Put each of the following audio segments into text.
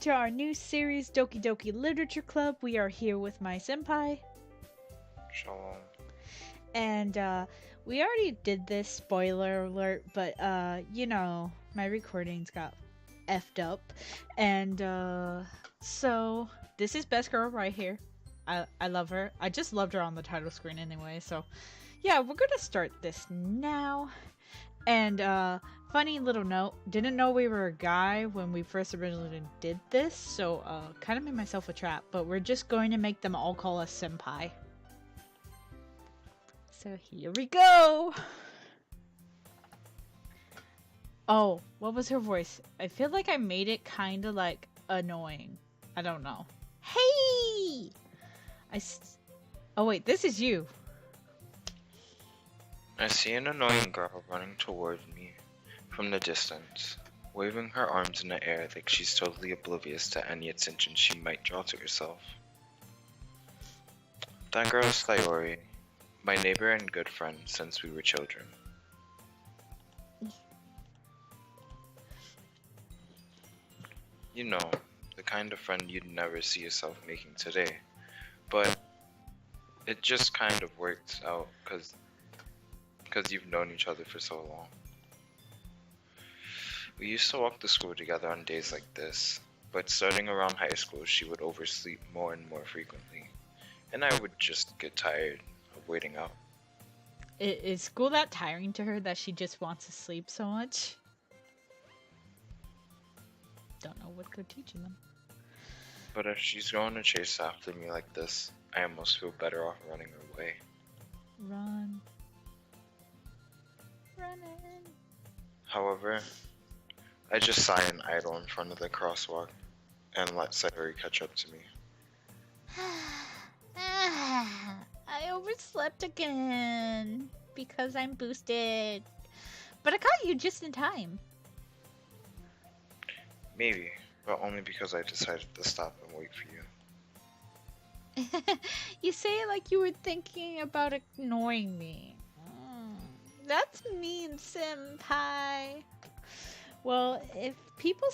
to our new series, Doki Doki Literature Club. We are here with my senpai. Shalom. And we already did this, spoiler alert, but you know, my recordings got effed up. And so this is Best Girl right here. I love her. I just loved her on the title screen anyway, so yeah, we're gonna start this now. And funny little note, didn't know we were a guy when we first originally did this, so kind of made myself a trap, but we're just going to make them all call us senpai. So here we go! Oh, what was her voice? I feel like I made it kind of like annoying. I don't know. Hey! Oh wait, this is you. I see an annoying girl running toward me from the distance, waving her arms in the air like she's totally oblivious to any attention she might draw to herself. That girl is Sayori, my neighbor and good friend since we were children. You know, the kind of friend you'd never see yourself making today, but it just kind of worked out because you've known each other for so long. We used to walk to school together on days like this, but starting around high school she would oversleep more and more frequently, and I would just get tired of waiting out. Is school that tiring to her that she just wants to sleep so much? Don't know what they're teaching them. But if she's going to chase after me like this, I almost feel better off running away. Run. Running. However, I just sigh and idle in front of the crosswalk and let Sayori catch up to me. I overslept again because I'm boosted. But I caught you just in time. Maybe, but only because I decided to stop and wait for you. You say it like you were thinking about ignoring me. That's mean, senpai. Well, if people...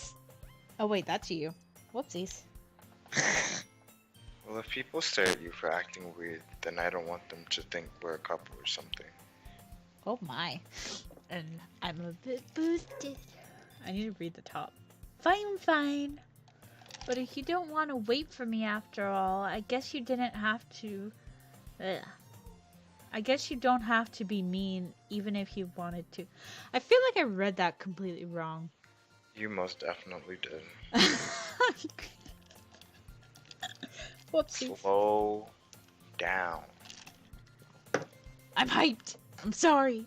Oh wait, that's you. Whoopsies. Well, if people stare at you for acting weird, then I don't want them to think we're a couple or something. Oh my. And I'm a bit boosted. I need to read the top. Fine. But if you don't want to wait for me after all, I guess you didn't have to... Ugh. I guess you don't have to be mean, even if you wanted to. I feel like I read that completely wrong. You most definitely did. Whoopsie. Slow down. I'm hyped. I'm sorry.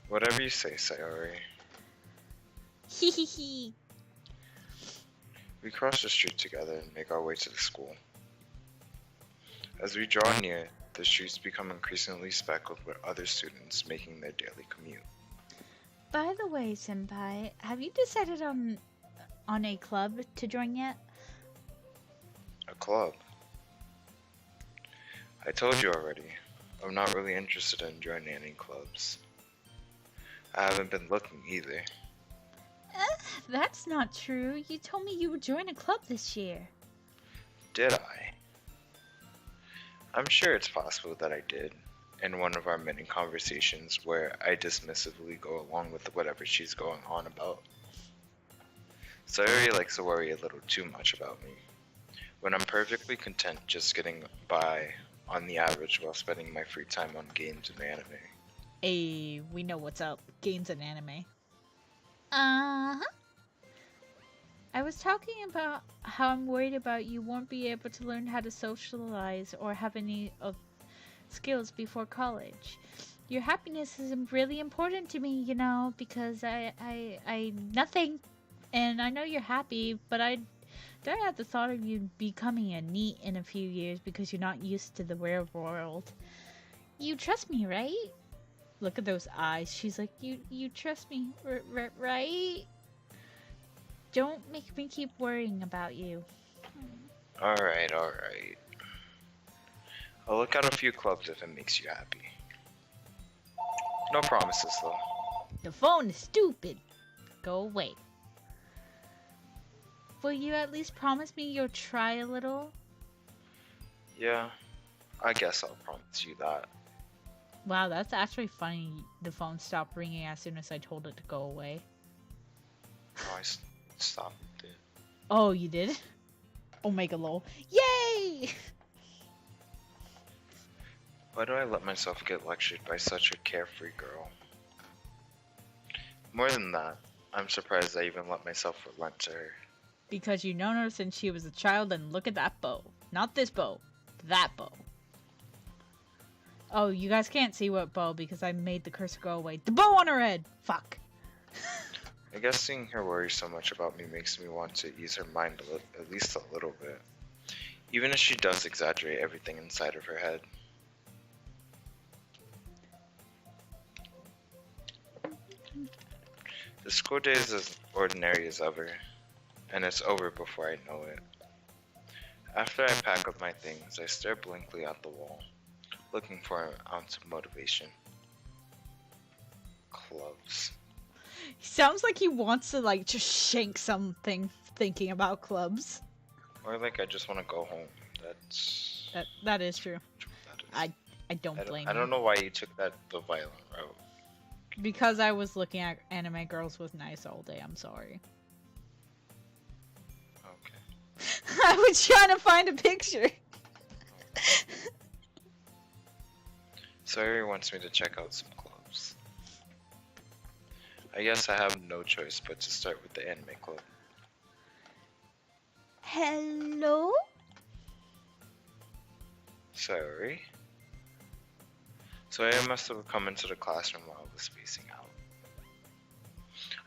Whatever you say, Sayori. Hee. We cross the street together and make our way to the school. As we draw near, the streets become increasingly speckled with other students making their daily commute. By the way, senpai, have you decided on a club to join yet? A club? I told you already, I'm not really interested in joining any clubs. I haven't been looking either. That's not true. You told me you would join a club this year. Did I? I'm sure it's possible that I did, in one of our many conversations where I dismissively go along with whatever she's going on about. Sayori likes to worry a little too much about me, when I'm perfectly content just getting by on the average while spending my free time on games and anime. Hey, we know what's up. Games and anime. Uh-huh. I was talking about how I'm worried about you won't be able to learn how to socialize or have any of skills before college. Your happiness is really important to me, you know, because I nothing, and I know you're happy, but I don't have the thought of you becoming a NEET in a few years because you're not used to the real world. You trust me, right? Look at those eyes. She's like, you trust me, right? Don't make me keep worrying about you. Alright. I'll look at a few clubs if it makes you happy. No promises though. The phone is stupid. Go away. Will you at least promise me you'll try a little? Yeah, I guess I'll promise you that. Wow, that's actually funny. The phone stopped ringing as soon as I told it to go away. Oh, stopped it. Oh, you did? Omega lol. Yay! Why do I let myself get lectured by such a carefree girl? More than that, I'm surprised I even let myself relent to her. Because you known her since she was a child, and look at that bow. Not this bow. That bow. Oh, you guys can't see what bow because I made the cursor go away. The bow on her head! Fuck. I guess seeing her worry so much about me makes me want to ease her mind at least a little bit. Even if she does exaggerate everything inside of her head. The school day is as ordinary as ever, and it's over before I know it. After I pack up my things, I stare blankly at the wall, looking for an ounce of motivation. Clubs. He sounds like he wants to, like, just shank something thinking about clubs. Or like I just want to go home. That is true. That is. I don't blame you. I don't know why you took the violent route. Because I was looking at anime girls with nice all day, I'm sorry. Okay. I was trying to find a picture. Sawyer wants me to check out some clubs. I guess I have no choice but to start with the anime club. Hello? Sorry. So I must have come into the classroom while I was spacing out.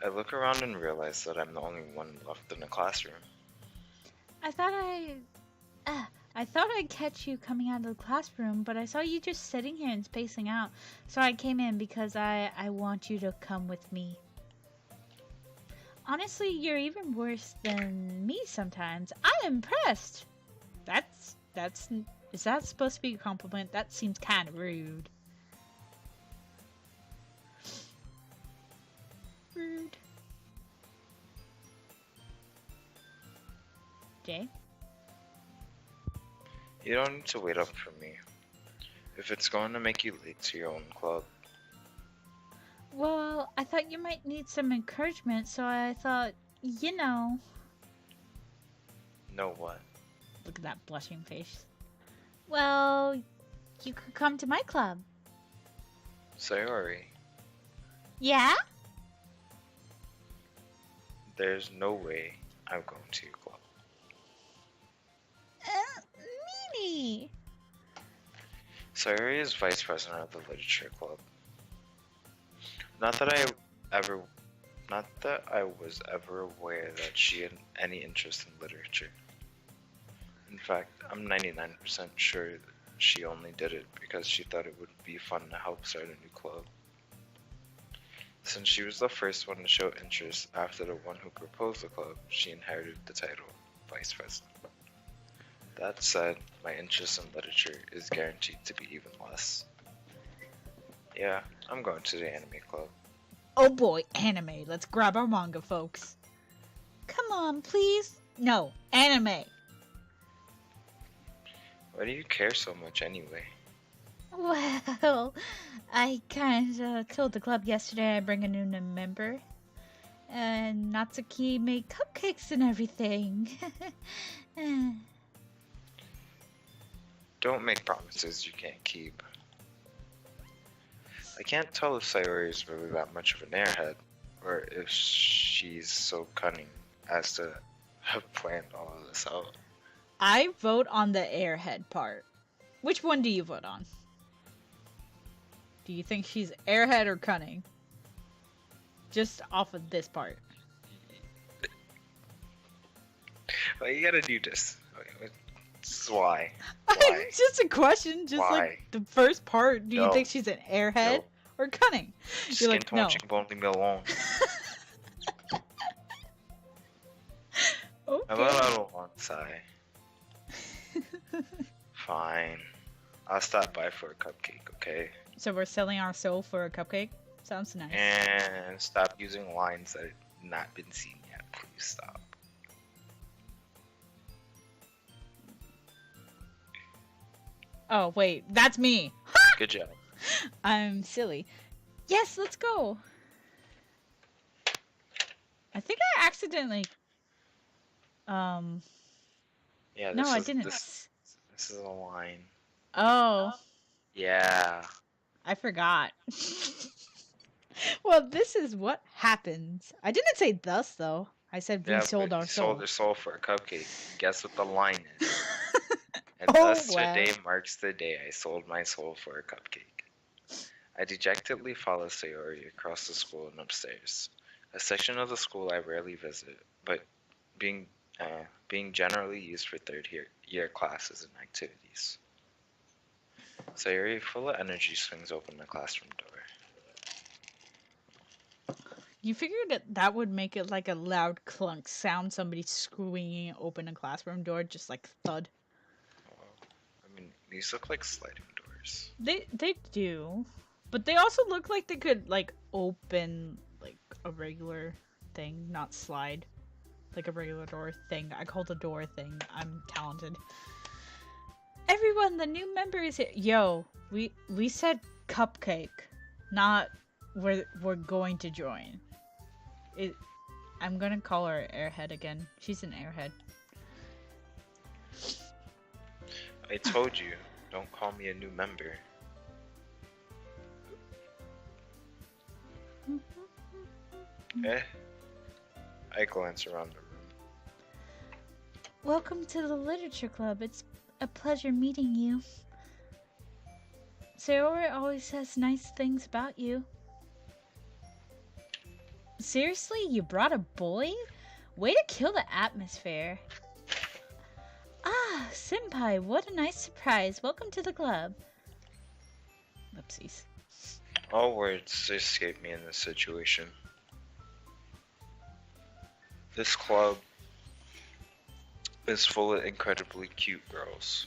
I look around and realize that I'm the only one left in the classroom. I thought I'd catch you coming out of the classroom, but I saw you just sitting here and spacing out. So I came in because I want you to come with me. Honestly, you're even worse than me sometimes. I'm impressed. Is that supposed to be a compliment? That seems kind of rude. Rude. Jay? You don't need to wait up for me. If it's going to make you late to your own club. Well, I thought you might need some encouragement, so I thought, you know. Know what? Look at that blushing face. Well, you could come to my club. Sayori, Yeah? there's no way I'm going to your club. Meanie. Sayori is vice president of the literature club. Not that I was ever aware that she had any interest in literature. In fact, I'm 99% sure that she only did it because she thought it would be fun to help start a new club. Since she was the first one to show interest after the one who proposed the club, she inherited the title vice president. That said, my interest in literature is guaranteed to be even less. Yeah, I'm going to the anime club. Oh boy, anime. Let's grab our manga, folks. Come on, please. No, anime. Why do you care so much anyway? Well, I kinda told the club yesterday I bring a new member. And Natsuki made cupcakes and everything. Don't make promises you can't keep. I can't tell if Sayori is really that much of an airhead, or if she's so cunning as to have planned all of this out. I vote on the airhead part. Which one do you vote on? Do you think she's airhead or cunning? Just off of this part. Well, you gotta do this. This is why. Why? Just a question. Just Why? like the first part. Do you No. think she's an airhead No. or cunning? You're like, no. Won't leave me alone. Okay. How about I don't want Sai? Fine. I'll stop by for a cupcake, okay? So we're selling our soul for a cupcake? Sounds nice. And stop using lines that have not been seen yet. Please stop. Oh, wait, that's me. Good job. I'm silly. Yes, let's go. I think I accidentally. Um. Yeah, No, I this didn't. this is a line. Oh, Yeah. I forgot. Well, this is what happens. I didn't say thus, though. I said we Yeah, but sold you our sold soul. your soul for a cupcake. And guess what the line is? And Oh, thus well. today marks the day I sold my soul for a cupcake. I dejectedly follow Sayori across the school and upstairs, a section of the school I rarely visit, but being being generally used for third year classes and activities. Sayori, full of energy, swings open the classroom door. You figured that would make it like a loud clunk sound, somebody screwing open a classroom door, just like thud. Well, I mean, these look like sliding doors. They do, but they also look like they could like open like a regular thing, not slide like a regular door thing. I called a door thing. I'm talented. Everyone, the new member is here. Yo, we said cupcake, not we're going to join. It. I'm gonna call her Airhead again. She's an Airhead. I told you, don't call me a new member. Eh? I glance around the room. Welcome to the Literature Club. It's a pleasure meeting you. Sayori always says nice things about you. Seriously, you brought a boy? Way to kill the atmosphere. Ah, senpai, what a nice surprise. Welcome to the club. Oopsies. All words escape me in this situation. This club is full of incredibly cute girls.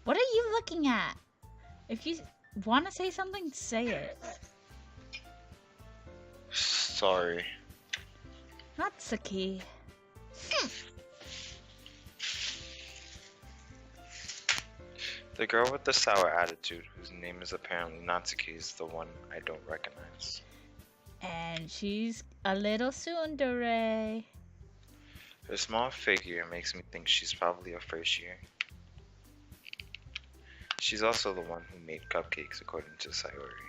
What are you looking at? If you want to say something, say it. Sorry. Natsuki. The girl with the sour attitude, whose name is apparently Natsuki, is the one I don't recognize. And she's a little tsundere. Her small figure makes me think she's probably a first year. She's also the one who made cupcakes, according to Sayori.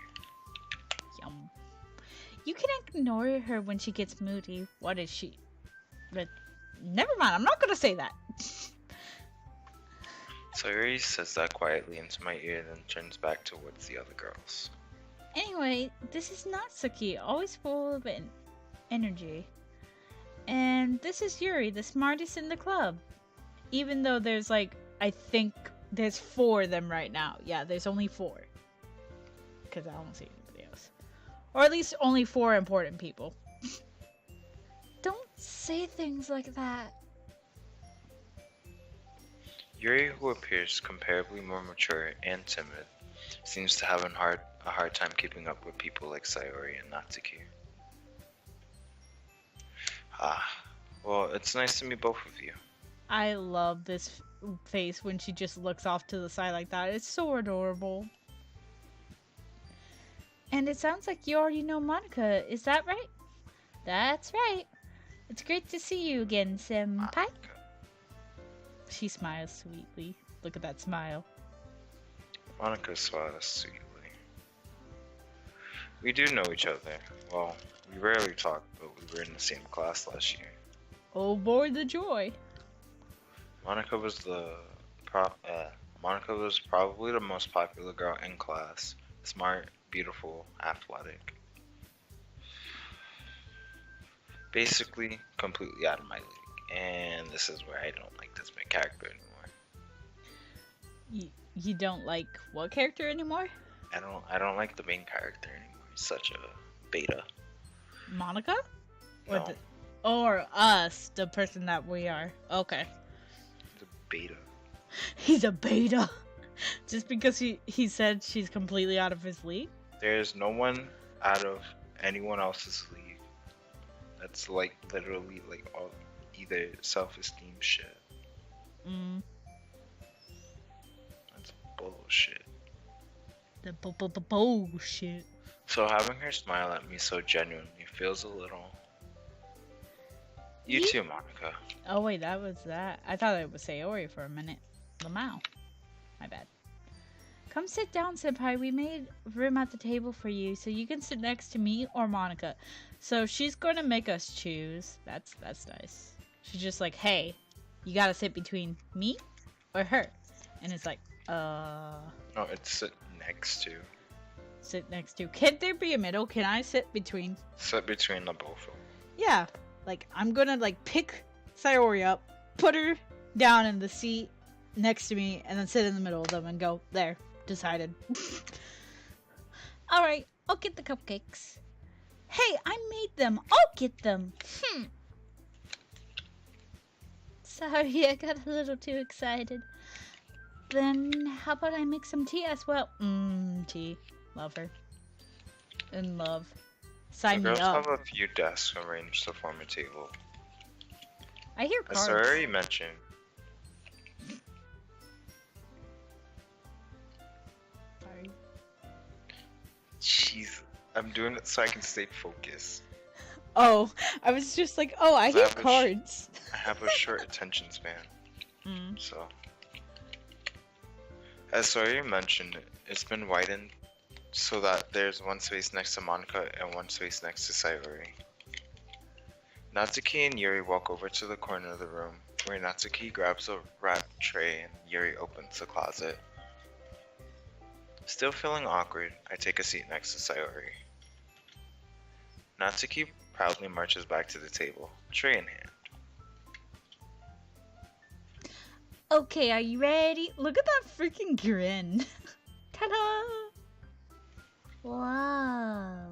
Yum. You can ignore her when she gets moody. What is she? But never mind, I'm not gonna say that. Sayori says that quietly into my ear, then turns back towards the other girls. Anyway, this is Natsuki, always full of energy. And this is Yuri, the smartest in the club. Even though there's like, I think there's 4 of them right now. Yeah, there's only 4. Because I don't see anybody else. Or at least only 4 important people. Don't say things like that. Yuri, who appears comparably more mature and timid, seems to have a hard time keeping up with people like Sayori and Natsuki. Well, it's nice to meet both of you. I love this face when she just looks off to the side like that. It's so adorable. And it sounds like you already know Monica. Is that right? That's right. It's great to see you again, senpai. Monica. She smiles sweetly. Look at that smile. Monica smiles sweetly. We do know each other. Well, we rarely talk, but we were in the same class last year. Oh boy, the joy. Monica was probably the most popular girl in class. Smart, beautiful, athletic. Basically, completely out of my league. And this is where I don't like this main character anymore. You don't like what character anymore? I don't like the main character anymore. He's such a beta. Monica? Or No, or us, the person that we are. Okay. he's a beta. He's a beta. Just because he said she's completely out of his league? There's no one out of anyone else's league that's like literally like all either self-esteem shit. Mm. The bullshit. So having her smile at me so genuinely feels a little. You too, Monica. Oh wait, that was that. I thought it was Sayori for a minute. Lamau. My bad. Come sit down, senpai. We made room at the table for you, so you can sit next to me or Monica. So she's going to make us choose. That's nice. She's just like, hey, you gotta sit between me or her. And it's like, No, it's sit next to. Sit next to. Can't there be a middle? Can I sit between? Sit between the both of them. Yeah. Like, I'm gonna, like, pick Sayori up, put her down in the seat next to me, and then sit in the middle of them and go, there, decided. Alright, I'll get the cupcakes. Hey, I made them. I'll get them. Sorry, I got a little too excited. Then, how about I make some tea as well? Tea. Love her. In love. Sign The me girls up. have a few desks arranged to form a table. I hear As cards. I already mentioned, Sorry. jeez, I'm doing it so I can stay focused. Oh, I was just like, oh, I hear Lavish. cards. I have a short attention span, so. As Sawyer mentioned, it's been widened so that there's one space next to Monica and one space next to Sayori. Natsuki and Yuri walk over to the corner of the room, where Natsuki grabs a wrapped tray and Yuri opens the closet. Still feeling awkward, I take a seat next to Sayori. Natsuki proudly marches back to the table, tray in hand. Okay, are you ready? Look at that freaking grin. Ta-da! Wow.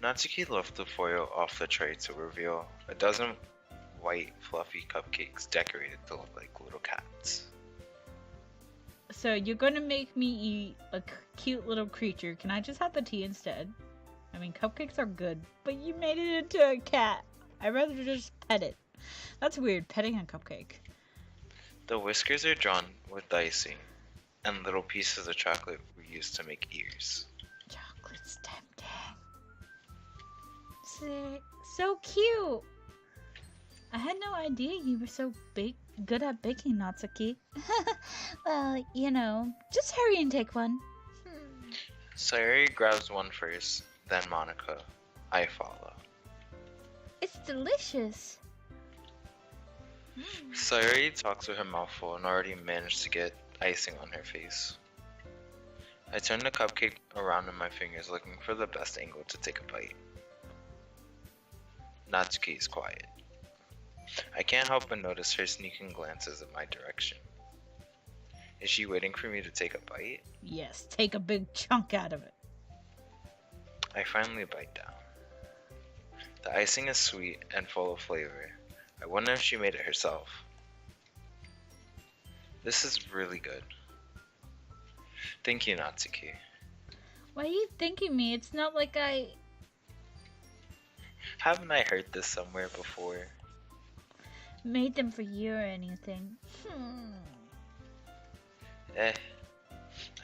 Natsuki lifts the foil off the tray to reveal a dozen white, fluffy cupcakes decorated to look like little cats. So you're gonna make me eat a cute little creature. Can I just have the tea instead? I mean, cupcakes are good, but you made it into a cat. I'd rather just pet it. That's weird, petting a cupcake. The whiskers are drawn with icing, and little pieces of chocolate were used to make ears. Chocolate's tempting. Sick. So cute. I had no idea you were so good at baking, Natsuki. Well, you know, just hurry and take one. Sayori grabs one first, then Monica. I follow. It's delicious. Sayori talks with her mouth full and already managed to get icing on her face. I turn the cupcake around in my fingers looking for the best angle to take a bite. Natsuki is quiet. I can't help but notice her sneaking glances in my direction. Is she waiting for me to take a bite? Yes, take a big chunk out of it. I finally bite down. The icing is sweet and full of flavor. I wonder if she made it herself. This is really good. Thank you, Natsuki. Why are you thanking me? It's not like I Haven't I heard this somewhere before? made them for you or anything. I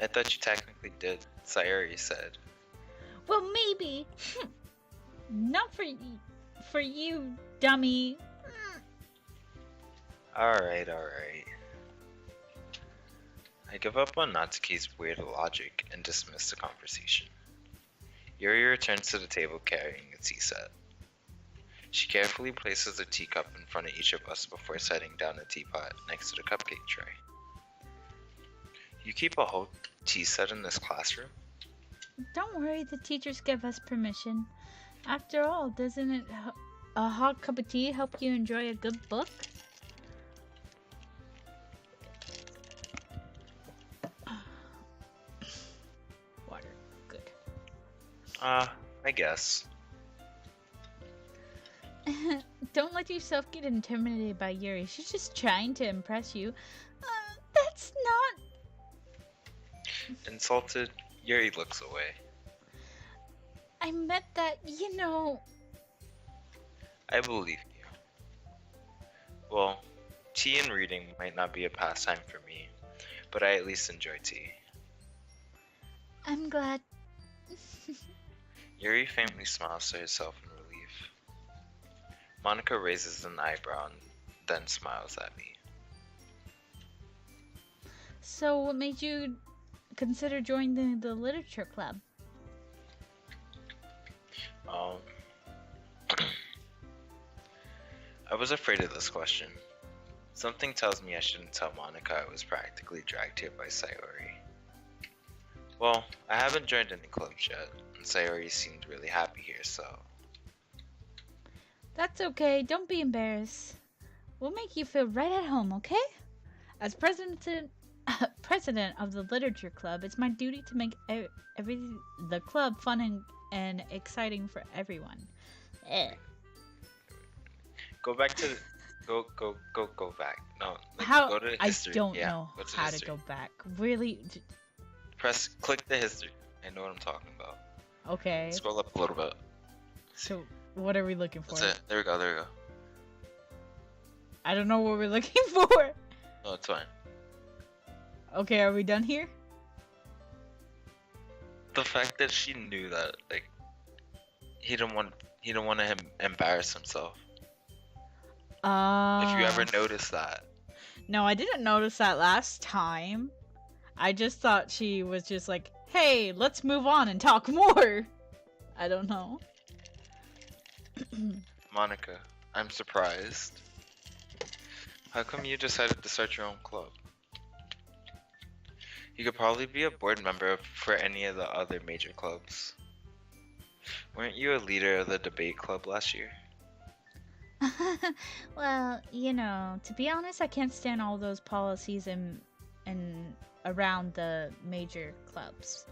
thought you technically did, Sayori said. Well, maybe. Not for you, dummy. Alright. I give up on Natsuki's weird logic and dismiss the conversation. Yuri returns to the table carrying a tea set. She carefully places a teacup in front of each of us before setting down a teapot next to the cupcake tray. You keep a whole tea set in this classroom? Don't worry, the teachers give us permission. After all, doesn't it a hot cup of tea help you enjoy a good book? Water. Good. I guess. Don't let yourself get intimidated by Yuri. She's just trying to impress you. That's not... Insulted, Yuri looks away. I meant that, you know... I believe you. Well, tea and reading might not be a pastime for me, but I at least enjoy tea. I'm glad. Yuri faintly smiles to herself in relief. Monica raises an eyebrow and then smiles at me. So, what made you consider joining the literature club? Um, I was afraid of this question. Something tells me I shouldn't tell Monica I was practically dragged here by Sayori. Well, I haven't joined any clubs yet, and Sayori seemed really happy here, so... That's okay. Don't be embarrassed. We'll make you feel right at home, okay? As president of the literature club, it's my duty to make the club fun and exciting for everyone. Go back to... Go back. No, like, How? go to I history. don't Yeah, know go to how history. to go back. Really? Click the history. I know what I'm talking about. Okay. Scroll up a little bit. So, what are we looking for? That's it. There we go. I don't know what we're looking for. No, it's fine. Okay, are we done here? The fact that she knew that, like, he didn't want to embarrass himself. If you ever noticed that. No, I didn't notice that last time. I just thought she was just like, hey, let's move on and talk more. I don't know. Monica, I'm surprised. How come you decided to start your own club? You could probably be a board member for any of the other major clubs. Weren't you a leader of the debate club last year? Well, to be honest, I can't stand all those policies and around the major clubs.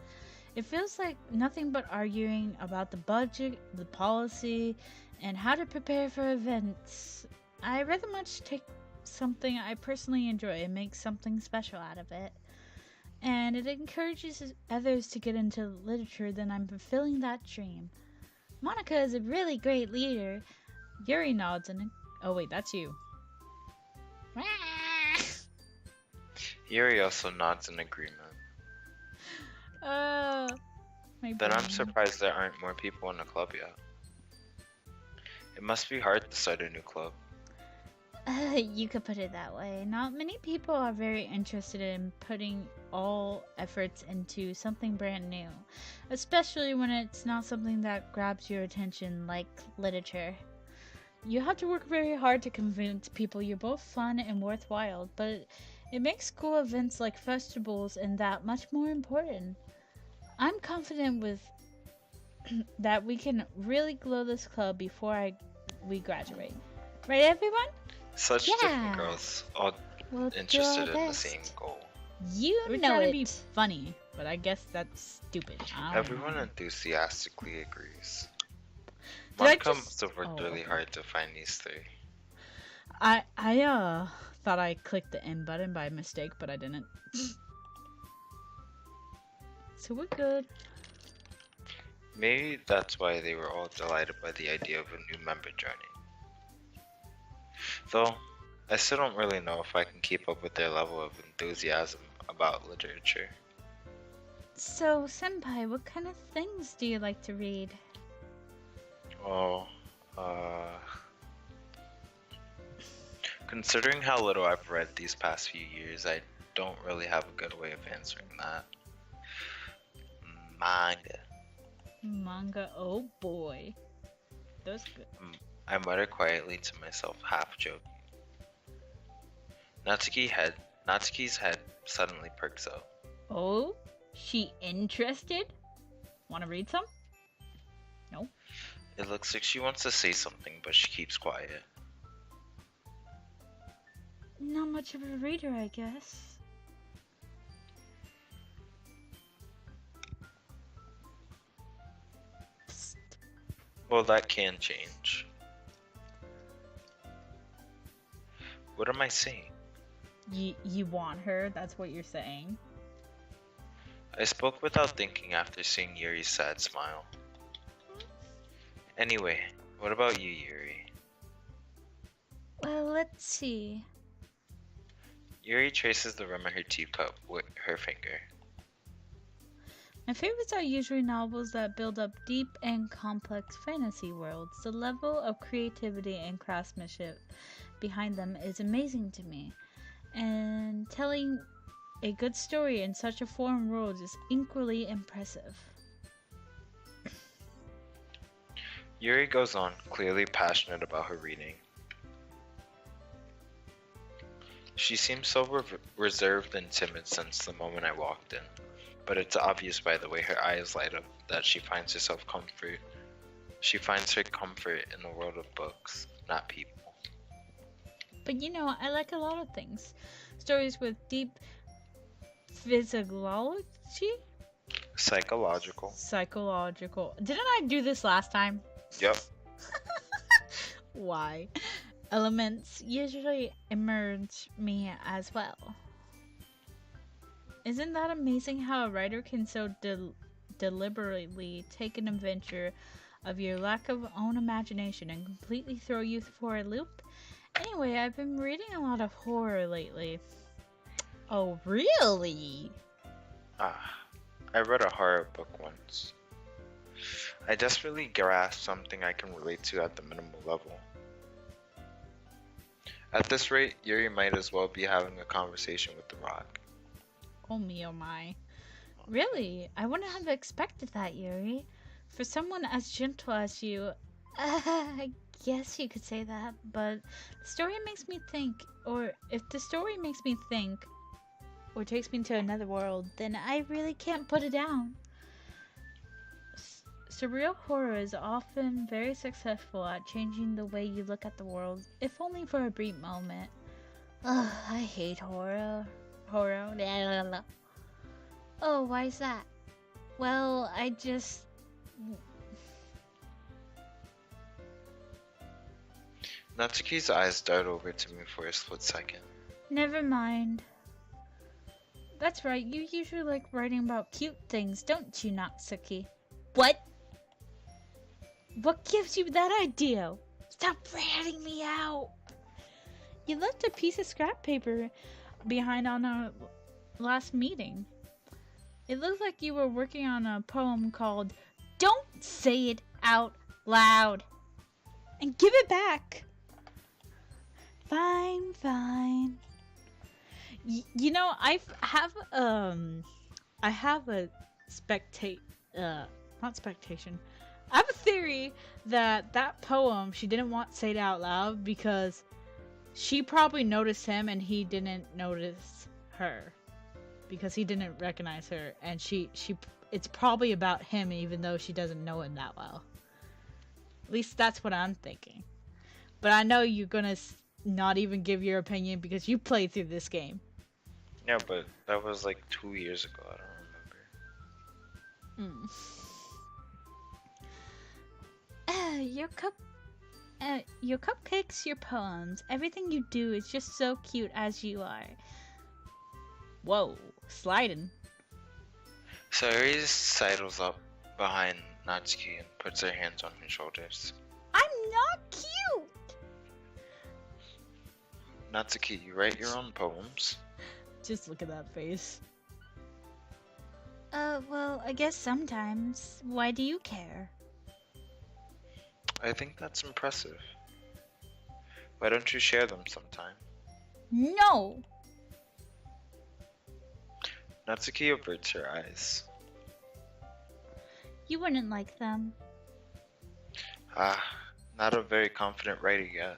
It feels like nothing but arguing about the budget, the policy, and how to prepare for events. I rather much take something I personally enjoy and make something special out of it. And it encourages others to get into literature, then I'm fulfilling that dream. Monica is a really great leader. Yuri nods and... Oh wait, that's you. Yuri also nods in agreement. My Then brain. I'm surprised there aren't more people in the club yet. It must be hard to start a new club. You could put it that way. Not many people are very interested in putting all efforts into something brand new, especially when it's not something that grabs your attention like literature. You have to work very hard to convince people you're both fun and worthwhile, but it makes school events like festivals and that much more important. I'm confident with that we can really grow this club before we graduate. Right, everyone? Such Yeah. different girls, all We'll do interested our in the best. same goal. We're know trying to it. be funny, but I guess that's stupid. I don't Everyone know. enthusiastically agrees. Did I Monica just- must have worked Oh, really okay. hard to find these three. I thought I clicked the end button by mistake, but I didn't. So we're good. Maybe that's why they were all delighted by the idea of a new member joining. Though, I still don't really know if I can keep up with their level of enthusiasm about literature. So, Senpai, what kind of things do you like to read? Well, considering how little I've read these past few years, I don't really have a good way of answering that. Manga. Manga, oh boy. Those good. I mutter quietly to myself, half joking. Natsuki's head suddenly perks up. Oh? She interested? Wanna read some? It looks like she wants to say something, but she keeps quiet. Not much of a reader, I guess. Psst. Well, that can change. What am I saying? You want her? That's what you're saying? I spoke without thinking after seeing Yuri's sad smile. Anyway, what about you, Yuri? Well, let's see. Yuri traces the rim of her teacup with her finger. My favorites are usually novels that build up deep and complex fantasy worlds. The level of creativity and craftsmanship behind them is amazing to me, and telling a good story in such a foreign world is equally impressive. Yuri goes on, clearly passionate about her reading. She seems so reserved and timid since the moment I walked in, but it's obvious by the way her eyes light up that she finds herself comfort. She finds her comfort in the world of books, not people. But you know, I like a lot of things. Stories with deep physiology? Psychological. Psychological. Didn't I do this last time? Yep. Why? Elements usually emerge me as well. Isn't that amazing how a writer can so deliberately take an adventure of your lack of own imagination and completely throw you for a loop? Anyway, I've been reading a lot of horror lately. Oh, really? I read a horror book once. I desperately grasped something I can relate to at the minimal level. At this rate, Yuri might as well be having a conversation with the rock. Oh me, oh my. Really? I wouldn't have expected that, Yuri. For someone as gentle as you, I guess you could say that, but the story makes me think, or if the story makes me think, or takes me to another world, then I really can't put it down. Surreal horror is often very successful at changing the way you look at the world, if only for a brief moment. Ugh, I hate horror. Horror. Blah, blah, blah. Oh, why is that? Well, I just... Natsuki's eyes dart over to me for a split second. Never mind. That's right, you usually like writing about cute things, don't you, Natsuki? What? What gives you that idea? Stop ratting me out! You left a piece of scrap paper behind on our last meeting. It looked like you were working on a poem called Don't Say It Out Loud! And give it back! Fine, fine. You know, I have a not spectation. I have a theory that that poem she didn't want to say it out loud because she probably noticed him and he didn't notice her because he didn't recognize her, and it's probably about him even though she doesn't know him that well. At least that's what I'm thinking. But I know you're gonna not even give your opinion because you played through this game. Yeah, but that was like 2 years ago. I don't remember. Your cupcakes, your poems, everything you do is just so cute as you are. Whoa, sliding. Sayuri sidles up behind Natsuki and puts her hands on her shoulders. I'm not cute! Natsuki, you write your own poems? Just look at that face. Well, I guess sometimes. Why do you care? I think that's impressive. Why don't you share them sometime? No! Natsuki averts her eyes. You wouldn't like them. Not a very confident writer yet.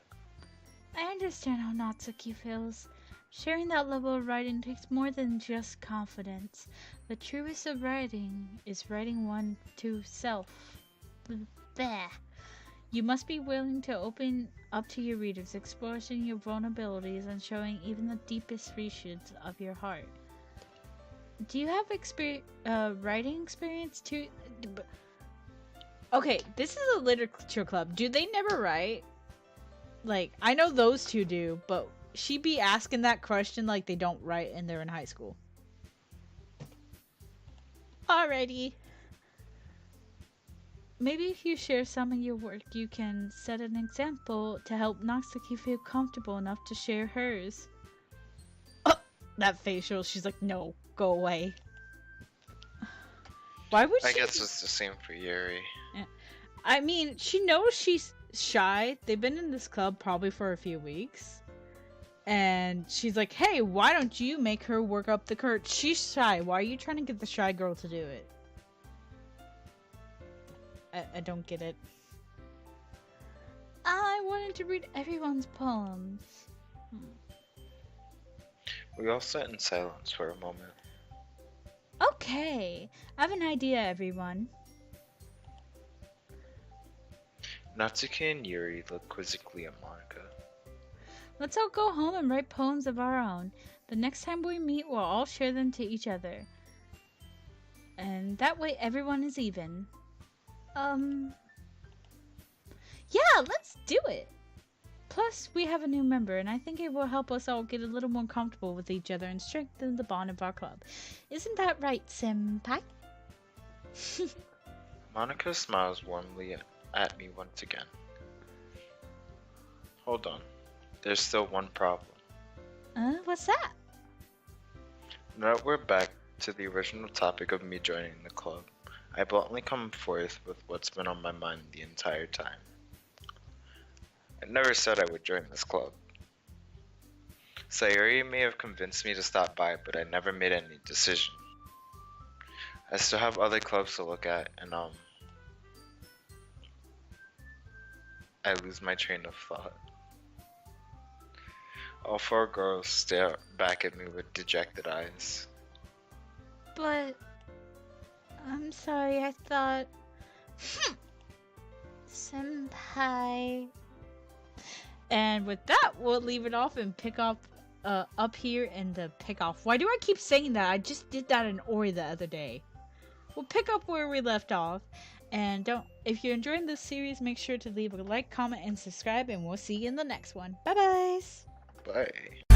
I understand how Natsuki feels. Sharing that level of writing takes more than just confidence. The truest of writing is writing one to self. Bleh. You must be willing to open up to your readers, exposing your vulnerabilities and showing even the deepest regions of your heart. Do you have writing experience too? Okay, this is a literature club. Do they never write? Like, I know those two do, but she be asking that question like they don't write and they're in high school. Alrighty. Maybe if you share some of your work, you can set an example to help Natsuki feel comfortable enough to share hers. Oh, that facial, she's like, no, go away. Why would I she? guess it's the same for Yuri. I mean, she knows she's shy. They've been in this club probably for a few weeks. And she's like, hey, why don't you make her work up the courage? She's shy. Why are you trying to get the shy girl to do it? I don't get it. I wanted to read everyone's poems. We all sat in silence for a moment. Okay, I have an idea, everyone. Natsuki and Yuri looked quizzically at Monica. Let's all go home and write poems of our own. The next time we meet, we'll all share them to each other. And that way everyone is even. Yeah, let's do it! Plus, we have a new member, and I think it will help us all get a little more comfortable with each other and strengthen the bond of our club. Isn't that right, Senpai? Monica smiles warmly at me once again. Hold on. There's still one problem. What's that? Now that we're back to the original topic of me joining the club, I bluntly come forth with what's been on my mind the entire time. I never said I would join this club. Sayuri may have convinced me to stop by, but I never made any decision. I still have other clubs to look at, and I lose my train of thought. All four girls stare back at me with dejected eyes. But... I'm sorry, I thought... Senpai... And with that, we'll leave it off and pick up here in the pick off. Why do I keep saying that? I just did that in Ori the other day. We'll pick up where we left off. And if you're enjoying this series, make sure to leave a like, comment, and subscribe. And we'll see you in the next one. Bye-bye. Bye.